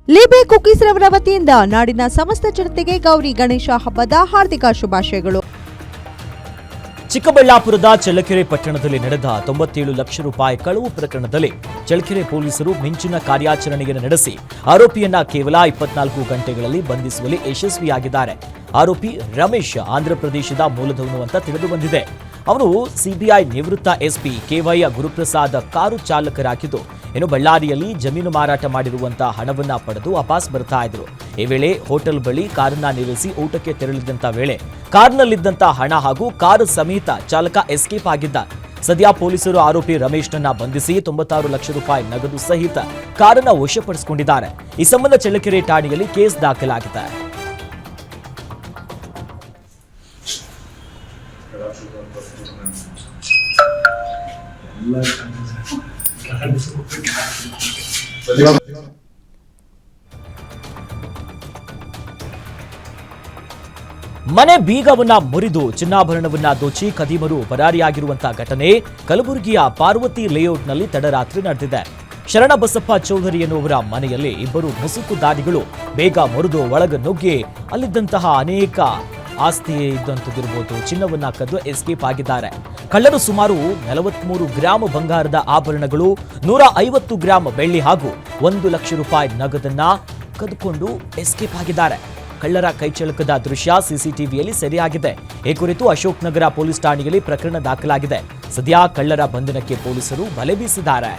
ಲಿಬೆ cookies ರವರ ವತಿಯಿಂದ ನಾಡಿನ ಸಮಸ್ತ ಜನತೆಗೆ ಗೌರಿ ಗಣೇಶ ಹಬ್ಬದ ಹಾರ್ದಿಕ ಶುಭಾಶಯಗಳು. ಚಿಕ್ಕಬಳ್ಳಾಪುರದ ಚಳ್ಳಕೆರೆ ಪಟ್ಟಣದಲ್ಲಿ ನಡೆದ 97 ಲಕ್ಷ ರೂಪಾಯಿ ಕಳವು ಪ್ರಕರಣದಲ್ಲಿ ಚಳ್ಳಕೆರೆ ಪೊಲೀಸರು ಮಿಂಚಿನ ಕಾರ್ಯಾಚರಣೆಯನ್ನು ನಡೆಸಿ ಆರೋಪಿಯನ್ನ ಕೇವಲ 24 ಗಂಟೆಗಳಲ್ಲಿ ಬಂಧಿಸುವಲ್ಲಿ ಯಶಸ್ವಿಯಾಗಿದ್ದಾರೆ. ಆರೋಪಿ ರಮೇಶ್ ಆಂಧ್ರಪ್ರದೇಶದ ಮೂಲದವನು ಅಂತ ತಿಳಿದು ಬಂದಿದೆ. ಅವರು ಸಿಬಿಐ ನಿವೃತ್ತ ಎಸ್ಪಿ ಕೆವೈ ಗುರುಪ್ರಸಾದ್ ಕಾರು ಚಾಲಕರಾಗಿದ್ದು, ಇನ್ನು ಬಳ್ಳಾರಿಯಲ್ಲಿ ಜಮೀನು ಮಾರಾಟ ಮಾಡಿರುವಂತಹ ಹಣವನ್ನ ಪಡೆದು ವಾಪಸ್ ಬರ್ತಾ ಇದ್ರು. ಈ ವೇಳೆ ಹೋಟೆಲ್ ಬಳಿ ಕಾರನ್ನ ನಿಲ್ಲಿಸಿ ಊಟಕ್ಕೆ ತೆರಳಿದಂತ ವೇಳೆ ಕಾರ್ನಲ್ಲಿದ್ದಂತ ಹಣ ಹಾಗೂ ಕಾರು ಸಮೇತ ಚಾಲಕ ಎಸ್ಕೇಪ್ ಆಗಿದ್ದ. ಸದ್ಯ ಪೊಲೀಸರು ಆರೋಪಿ ರಮೇಶ್ನನ್ನ ಬಂಧಿಸಿ 96 ಲಕ್ಷ ರೂಪಾಯಿ ನಗದು ಸಹಿತ ಕಾರನ್ನ ವಶಪಡಿಸಿಕೊಂಡಿದ್ದಾರೆ. ಈ ಸಂಬಂಧ ಚಳ್ಳಕೆರೆ ಠಾಣೆಯಲ್ಲಿ ಕೇಸ್ ದಾಖಲಾಗಿದೆ. ಮನೆ ಬೀಗವನ್ನ ಮುರಿದು ಚಿನ್ನಾಭರಣವನ್ನ ದೋಚಿ ಖದೀಮರು ಪರಾರಿಯಾಗಿರುವಂತಹ ಘಟನೆ ಕಲಬುರಗಿಯ ಪಾರ್ವತಿ ಲೇಔಟ್ನಲ್ಲಿ ತಡರಾತ್ರಿ ನಡೆದಿದೆ. ಶರಣಬಸಪ್ಪ ಚೌಧರಿ ಎನ್ನುವರ ಮನೆಯಲ್ಲಿ ಇಬ್ಬರು ಮುಸುಕುದಾರಿಗಳು ಬೇಗ ಮುರಿದು ಒಳಗ ನುಗ್ಗಿ ಅಲ್ಲಿದ್ದಂತಹ ಅನೇಕ ಆಸ್ತಿ ಇದ್ದಂಥದ್ದಿರಬಹುದು ಚಿನ್ನವನ್ನ ಕದ್ದು ಎಸ್ಕೇಪ್ ಆಗಿದ್ದಾರೆ. ಕಳ್ಳರು ಸುಮಾರು 43 ಗ್ರಾಂ ಬಂಗಾರದ ಆಭರಣಗಳು, 150 ಗ್ರಾಂ ಬೆಳ್ಳಿ ಹಾಗೂ 1 ಲಕ್ಷ ರೂಪಾಯಿ ನಗದನ್ನ ಕದ್ದುಕೊಂಡು ಎಸ್ಕೇಪ್ ಆಗಿದ್ದಾರೆ. ಕಳ್ಳರ ಕೈಚಳಕದ ದೃಶ್ಯ ಸಿಸಿಟಿವಿಯಲ್ಲಿ ಸೆರೆಯಾಗಿದೆ. ಈ ಕುರಿತು ಅಶೋಕ್ ನಗರ ಪೊಲೀಸ್ ಠಾಣೆಯಲ್ಲಿ ಪ್ರಕರಣ ದಾಖಲಾಗಿದೆ. ಸದ್ಯ ಕಳ್ಳರ ಬಂಧನಕ್ಕೆ ಪೊಲೀಸರು ಬಲೆ ಬೀಸಿದ್ದಾರೆ.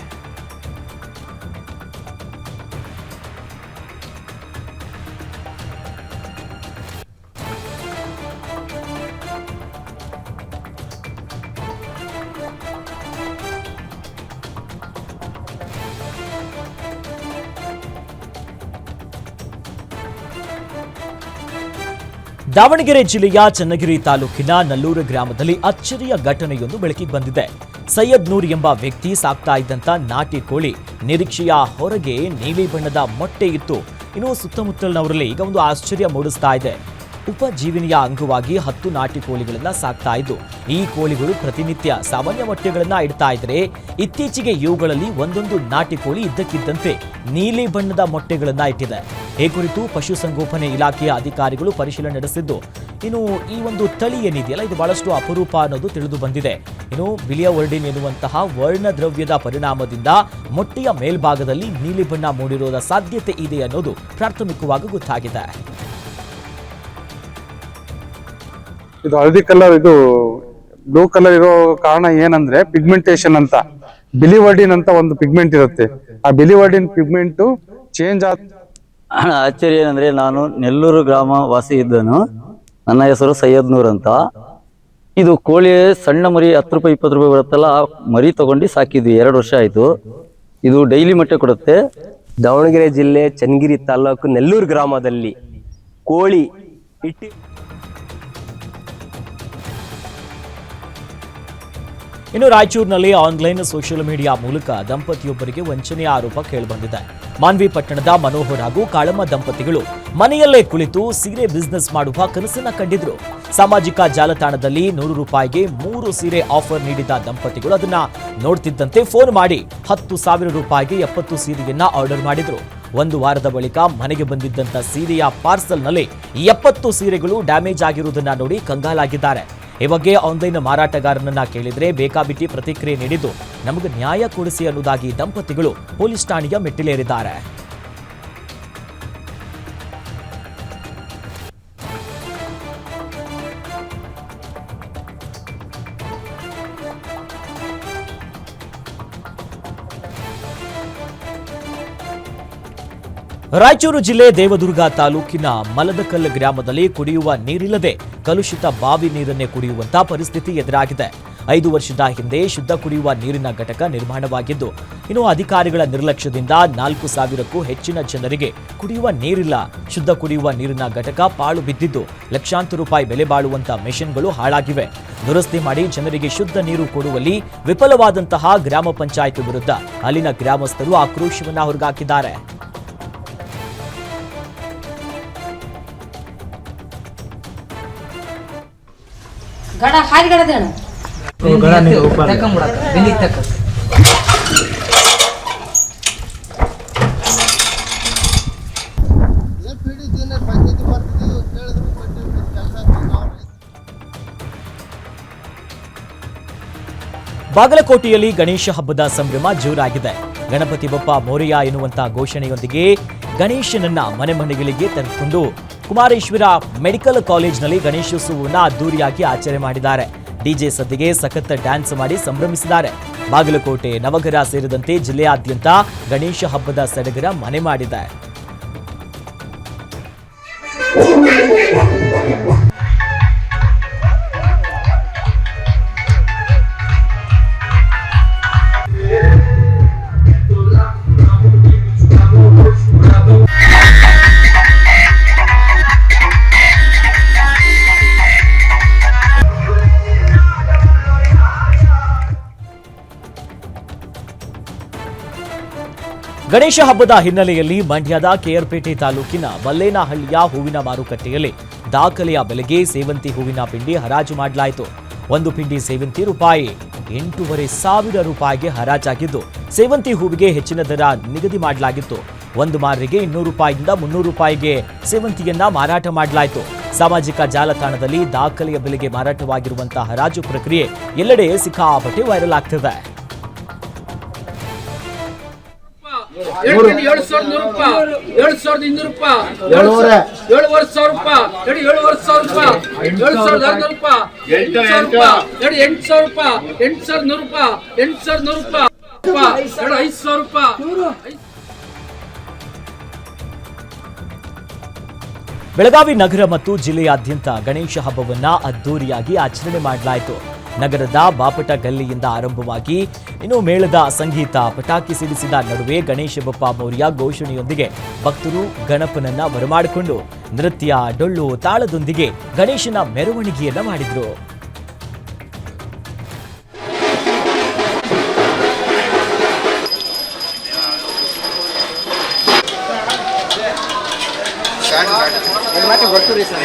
ದಾವಣಗೆರೆ ಜಿಲ್ಲೆಯ ಚನ್ನಗಿರಿ ತಾಲೂಕಿನ ನಲ್ಲೂರು ಗ್ರಾಮದಲ್ಲಿ ಅಚ್ಚರಿಯ ಘಟನೆಯೊಂದು ಬೆಳಕಿಗೆ ಬಂದಿದೆ. ಸೈಯದ್ ನೂರ್ ಎಂಬ ವ್ಯಕ್ತಿ ಸಾಕ್ತಾ ಇದ್ದಂತ ನಾಟಿ ಕೋಳಿ ನಿರೀಕ್ಷೆಯ ಹೊರಗೆ ನೀಲಿ ಬಣ್ಣದ ಮೊಟ್ಟೆ ಇತ್ತು. ಇನ್ನು ಸುತ್ತಮುತ್ತಲಿನವರಲ್ಲಿ ಈಗ ಒಂದು ಆಶ್ಚರ್ಯ ಮೂಡಿಸ್ತಾ ಇದೆ. ಉಪಜೀವನೆಯ ಅಂಗವಾಗಿ 10 ನಾಟಿ ಕೋಳಿಗಳನ್ನ ಸಾಕ್ತಾ ಇದ್ದು, ಈ ಕೋಳಿಗಳು ಪ್ರತಿನಿತ್ಯ ಸಾಮಾನ್ಯ ಮೊಟ್ಟೆಗಳನ್ನ ಇಡ್ತಾ ಇದ್ರೆ ಇತ್ತೀಚೆಗೆ ಇವುಗಳಲ್ಲಿ ಒಂದೊಂದು ನಾಟಿ ಕೋಳಿ ಇದ್ದಕ್ಕಿದ್ದಂತೆ ನೀಲಿ ಬಣ್ಣದ ಮೊಟ್ಟೆಗಳನ್ನ ಇಟ್ಟಿದೆ. ಈ ಕುರಿತು ಪಶುಸಂಗೋಪನೆ ಇಲಾಖೆಯ ಅಧಿಕಾರಿಗಳು ಪರಿಶೀಲನೆ ನಡೆಸಿದ್ದು, ಇನ್ನು ಈ ಒಂದು ತಳಿ ಏನಿದೆಯಲ್ಲ ಇದು ಬಹಳಷ್ಟು ಅಪರೂಪ ಅನ್ನೋದು ತಿಳಿದು ಬಂದಿದೆ. ಇನ್ನು ಬಿಲಿಯವರ್ಡಿನ್ ಎನ್ನುವಂತಹ ವರ್ಣ ದ್ರವ್ಯದ ಪರಿಣಾಮದಿಂದ ಮೊಟ್ಟೆಯ ಮೇಲ್ಭಾಗದಲ್ಲಿ ನೀಲಿ ಬಣ್ಣ ಮೂಡಿರೋದ ಸಾಧ್ಯತೆ ಇದೆ ಅನ್ನೋದು ಪ್ರಾಥಮಿಕವಾಗಿ ಗೊತ್ತಾಗಿದೆ. ಇದು ಹಳದಿ ಕಲರ್, ಇದು ಬ್ಲೂ ಕಲರ್ ಇರೋ ಕಾರಣ ಏನಂದ್ರೆ ಪಿಗ್ಮೆಂಟೇಶನ್ ಅಂತ, ಬಿಲಿವರ್ಡಿನ್ ಅಂತ ಒಂದು ಪಿಗ್ಮೆಂಟ್ ಇರುತ್ತೆ. ಆ ಬಿಲಿವರ್ಡಿನ್ ಪಿಗ್ಮೆಂಟ್ ಚೇಂಜ್ ಆಶ್ಚರ್ಯ ಏನಂದ್ರೆ, ನಾನು ನೆಲ್ಲೂರು ಗ್ರಾಮ ವಾಸಿ ಇದ್ದನು. ನನ್ನ ಹೆಸರು ಸೈಯದ್ ನೂರ್ ಅಂತ. ಇದು ಕೋಳಿ ಸಣ್ಣ ಮರಿ 10 ರೂಪಾಯಿ 20 ರೂಪಾಯಿ ಬರುತ್ತಲ್ಲ, ಮರಿ ತಗೊಂಡು ಸಾಕಿದ್ವಿ. 2 ವರ್ಷ ಆಯ್ತು. ಇದು ಡೈಲಿ ಮೊಟ್ಟೆ ಕೊಡುತ್ತೆ. ದಾವಣಗೆರೆ ಜಿಲ್ಲೆ ಚನ್ನಗಿರಿ ತಾಲೂಕು ನೆಲ್ಲೂರು ಗ್ರಾಮದಲ್ಲಿ ಕೋಳಿ ಇಟ್ಟಿ ಇನ್ನು ರಾಯಚೂರಿನಲ್ಲಿ ಆನ್ಲೈನ್ ಸೋಷಿಯಲ್ ಮೀಡಿಯಾ ಮೂಲಕ ದಂಪತಿಯೊಬ್ಬರಿಗೆ ವಂಚನೆಯ ಆರೋಪ ಕೇಳಿಬಂದಿದೆ. ಮಾನ್ವಿ ಪಟ್ಟಣದ ಮನೋಹರ್ ಹಾಗೂ ಕಾಳಮ್ಮ ದಂಪತಿಗಳು ಮನೆಯಲ್ಲೇ ಕುಳಿತು ಸೀರೆ ಬಿಸಿನೆಸ್ ಮಾಡುವ ಕನಸನ್ನ ಕಂಡಿದ್ರು. ಸಾಮಾಜಿಕ ಜಾಲತಾಣದಲ್ಲಿ 100 ರೂಪಾಯಿಗೆ 3 ಸೀರೆ ಆಫರ್ ನೀಡಿದ ದಂಪತಿಗಳು ಅದನ್ನ ನೋಡ್ತಿದ್ದಂತೆ ಫೋನ್ ಮಾಡಿ 10,000 ರೂಪಾಯಿಗೆ 70 ಸೀರೆಯನ್ನ ಆರ್ಡರ್ ಮಾಡಿದ್ರು. 1 ವಾರದ ಬಳಿಕ ಮನೆಗೆ ಬಂದಿದ್ದಂತ ಸೀರೆಯ ಪಾರ್ಸಲ್ನಲ್ಲಿ 70 ಸೀರೆಗಳು ಡ್ಯಾಮೇಜ್ ಆಗಿರುವುದನ್ನ ನೋಡಿ ಕಂಗಾಲಾಗಿದ್ದಾರೆ. ಈ ಬಗ್ಗೆ ಆನ್ಲೈನ್ ಮಾರಾಟಗಾರನನ್ನ ಕೇಳಿದ್ರೆ ಬೇಕಾಬಿಟ್ಟಿ ಪ್ರತಿಕ್ರಿಯೆ ನೀಡಿದ್ದು, ನಮಗೆ ನ್ಯಾಯ ಕೊಡಿಸಿ ಅನ್ನುವುದಾಗಿ ದಂಪತಿಗಳು ಪೊಲೀಸ್ ಠಾಣೆಯ ಮೆಟ್ಟಿಲೇರಿದ್ದಾರೆ. ರಾಯಚೂರು ಜಿಲ್ಲೆ ದೇವದುರ್ಗ ತಾಲೂಕಿನ ಮಲದಕಲ್ ಗ್ರಾಮದಲ್ಲಿ ಕುಡಿಯುವ ನೀರಿಲ್ಲದೆ ಕಲುಷಿತ ಬಾವಿ ನೀರನ್ನೇ ಕುಡಿಯುವಂತಹ ಪರಿಸ್ಥಿತಿ ಎದುರಾಗಿದೆ. 5 ವರ್ಷದ ಹಿಂದೆ ಶುದ್ಧ ಕುಡಿಯುವ ನೀರಿನ ಘಟಕ ನಿರ್ಮಾಣವಾಗಿದ್ದು, ಇನ್ನು ಅಧಿಕಾರಿಗಳ ನಿರ್ಲಕ್ಷ್ಯದಿಂದ 4,000ಕ್ಕೂ ಹೆಚ್ಚಿನ ಜನರಿಗೆ ಕುಡಿಯುವ ನೀರಿಲ್ಲ. ಶುದ್ಧ ಕುಡಿಯುವ ನೀರಿನ ಘಟಕ ಪಾಳು ಬಿದ್ದಿದ್ದು, ಲಕ್ಷಾಂತರ ರೂಪಾಯಿ ಬೆಲೆ ಬಾಳುವಂತಹ ಮೆಷಿನ್ಗಳು ಹಾಳಾಗಿವೆ. ದುರಸ್ತಿ ಮಾಡಿ ಜನರಿಗೆ ಶುದ್ಧ ನೀರು ಕೊಡುವಲ್ಲಿ ವಿಫಲವಾದಂತಹ ಗ್ರಾಮ ಪಂಚಾಯತ್ ವಿರುದ್ಧ ಅಲ್ಲಿನ ಗ್ರಾಮಸ್ಥರು ಆಕ್ರೋಶವನ್ನ ಹೊರಗಾಕಿದ್ದಾರೆ. ಗಡ ಹಾರಿ ಗಡ ದೇಣ ಗಡ ನೀ ऊपर तक मुड़ा बिंदी तक ಬಾಗಲಕೋಟೆಯಲ್ಲಿ ಗಣೇಶ ಹಬ್ಬದ ಸಂಭ್ರಮ ಜೋರಾಗಿದೆ. ಗಣಪತಿ ಬಪ್ಪ ಮೋರಿಯಾ ಎನ್ನುವಂತ ಘೋಷಣೆಯೊಂದಿಗೆ ಗಣೇಶನನ್ನ ಮನೆ ಮನೆಗಳಿಗೆ ತೆರೆದುಕೊಂಡು ಕುಮಾರೇಶ್ವರ ಮೆಡಿಕಲ್ ಕಾಲೇಜಿನಲ್ಲಿ ಗಣೇಶೋತ್ಸವವನ್ನು ಅದ್ದೂರಿಯಾಗಿ ಆಚರಣೆ ಮಾಡಿದ್ದಾರೆ. ಡಿಜೆ ಸದ್ದಿಗೆ ಸಖತ್ ಡ್ಯಾನ್ಸ್ ಮಾಡಿ ಸಂಭ್ರಮಿಸಿದ್ದಾರೆ. ಬಾಗಲಕೋಟೆ, ನವಗರ ಸೇರಿದಂತೆ ಜಿಲ್ಲೆಯಾದ್ಯಂತ ಗಣೇಶ ಹಬ್ಬದ ಸಡಗರ ಮನೆ ಮಾಡಿದೆ. ಗಣೇಶ ಹಬ್ಬದ ಹಿನ್ನೆಲೆಯಲ್ಲಿ ಮಂಡ್ಯದ ಕೆಆರ್ಪೇಟೆ ತಾಲೂಕಿನ ಮಲ್ಲೇನಹಳ್ಳಿಯ ಹೂವಿನ ಮಾರುಕಟ್ಟೆಯಲ್ಲಿ ದಾಖಲೆಯ ಬೆಲೆಗೆ ಸೇವಂತಿ ಹೂವಿನ ಪಿಂಡಿ ಹರಾಜು ಮಾಡಲಾಯಿತು. ಒಂದು ಪಿಂಡಿ ಸೇವಂತಿ ರೂಪಾಯಿ 8,500 ರೂಪಾಯಿಗೆ ಹರಾಜಾಗಿದ್ದು, ಸೇವಂತಿ ಹೂವಿಗೆ ಹೆಚ್ಚಿನ ದರ ನಿಗದಿ ಮಾಡಲಾಗಿತ್ತು. ಒಂದು ಮಾರಿಗೆ 200 ರೂಪಾಯಿಯಿಂದ 300 ರೂಪಾಯಿಗೆ ಸೇವಂತಿಯನ್ನ ಮಾರಾಟ ಮಾಡಲಾಯಿತು. ಸಾಮಾಜಿಕ ಜಾಲತಾಣದಲ್ಲಿ ದಾಖಲೆಯ ಬೆಲೆಗೆ ಮಾರಾಟವಾಗಿರುವಂತಹ ಹರಾಜು ಪ್ರಕ್ರಿಯೆ ಎಲ್ಲೆಡೆ ಸಿಕ್ಕಾಪಟ್ಟೆ ವೈರಲ್ ಆಗ್ತಿದೆ. 7,200 ರೂಪಾಯಿ, 7,200 ರೂಪಾಯಿ, 7,500 ರೂಪಾಯಿ, 7,500 ರೂಪಾಯಿ, 7,600 ರೂಪಾಯಿ, 8,000 ರೂಪಾಯಿ, 8,000 ರೂಪಾಯಿ, 8,100 ರೂಪಾಯಿ, 8,100 ರೂಪಾಯಿ, 500 ರೂಪಾಯಿ. ಬೆಳಗಾವಿ ನಗರ ಮತ್ತು ಜಿಲ್ಲೆಯಾದ್ಯಂತ ಗಣೇಶ ಹಬ್ಬವನ್ನ ಅದ್ದೂರಿಯಾಗಿ ಆಚರಣೆ ಮಾಡಲಾಯಿತು. ನಗರದ ಬಾಪಟ ಗಲ್ಲಿಯಿಂದ ಆರಂಭವಾಗಿ ಮೇಳದ ಸಂಗೀತ, ಪಟಾಕಿ ಸಿಡಿಸಿದ ನಡುವೆ ಗಣೇಶ ಬಪ್ಪ ಮೋರಿಯಾ ಘೋಷಣೆಯೊಂದಿಗೆ ಭಕ್ತರು ಗಣಪನನ್ನ ಬರಮಾಡಿಕೊಂಡು ನೃತ್ಯ, ಡೊಳ್ಳು, ತಾಳದೊಂದಿಗೆ ಗಣೇಶನ ಮೆರವಣಿಗೆಯನ್ನ ಮಾಡಿದ್ರು. ಬರ್ತೀರಿ ಸರ್